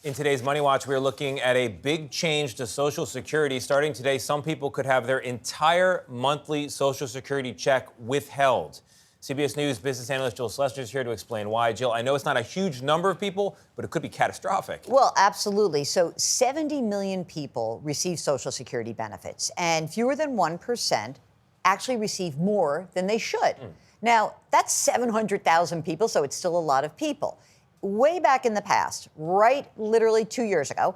In today's Money Watch, we're looking at a big change to Social Security. Starting today, some people could have their entire monthly Social Security check withheld. CBS News business analyst Jill Schlesinger is here to explain why. Jill, I know it's not a huge number of people, but it could be catastrophic. Well, absolutely. So 70 million people receive Social Security benefits, and fewer than 1% actually receive more than they should. Now, that's 700,000 people, so it's still a lot of people. Way back in the past, right literally 2 years ago,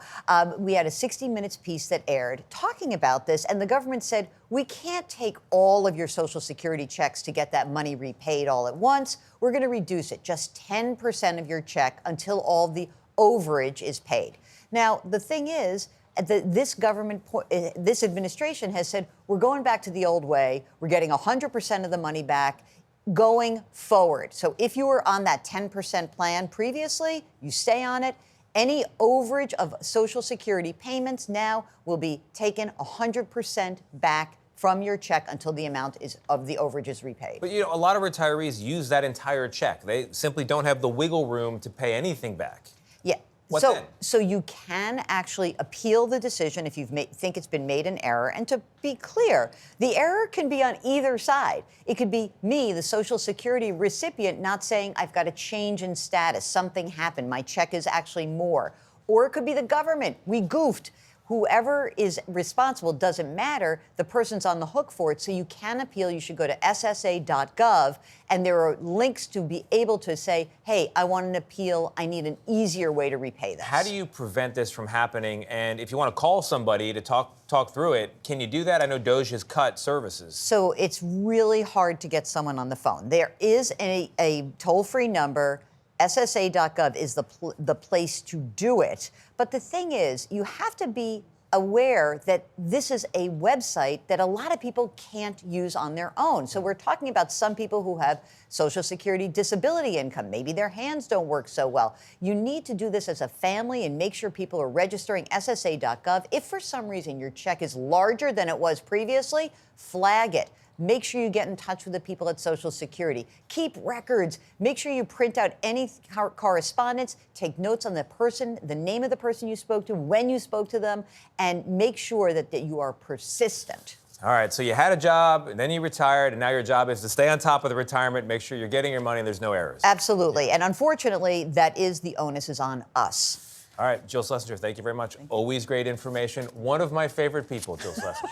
we had a 60 Minutes piece that aired talking about this, and the government said, we can't take all of your Social Security checks to get that money repaid all at once. We're going to reduce it, just 10% of your check until all the overage is paid. Now, the thing is, this administration has said, we're going back to the old way. We're getting 100% of the money back going forward. So if you were on that 10% plan previously, you stay on it. Any overage of Social Security payments now will be taken 100% back from your check until the amount of the overage is repaid. But, a lot of retirees use that entire check. They simply don't have the wiggle room to pay anything back. Yeah. What then? So you can actually appeal the decision if you think it's been made an error. And to be clear, the error can be on either side. It could be me, the Social Security recipient, not saying I've got a change in status. Something happened. My check is actually more. Or it could be the government. We goofed. Whoever is responsible, doesn't matter, the person's on the hook for it. So you can appeal. You should go to ssa.gov, and there are links to be able to say, hey, I want an appeal. I need an easier way to repay this. How do you prevent this from happening? And if you want to call somebody to talk through it, can you do that? I know DOJ has cut services. So it's really hard to get someone on the phone. There is a toll-free number. SSA.gov is the place to do it. But the thing is, you have to be aware that this is a website that a lot of people can't use on their own. So we're talking about some people who have Social Security disability income. Maybe their hands don't work so well. You need to do this as a family and make sure people are registering SSA.gov. If for some reason your check is larger than it was previously, flag it. Make sure you get in touch with the people at Social Security. Keep records. Make sure you print out any correspondence. Take notes on the person, the name of the person you spoke to, when you spoke to them, and make sure that you are persistent. All right, so you had a job, and then you retired, and now your job is to stay on top of the retirement, make sure you're getting your money and there's no errors. Absolutely. And unfortunately, the onus is on us. All right, Jill Schlesinger, thank you very much. Always great information. One of my favorite people, Jill Schlesinger.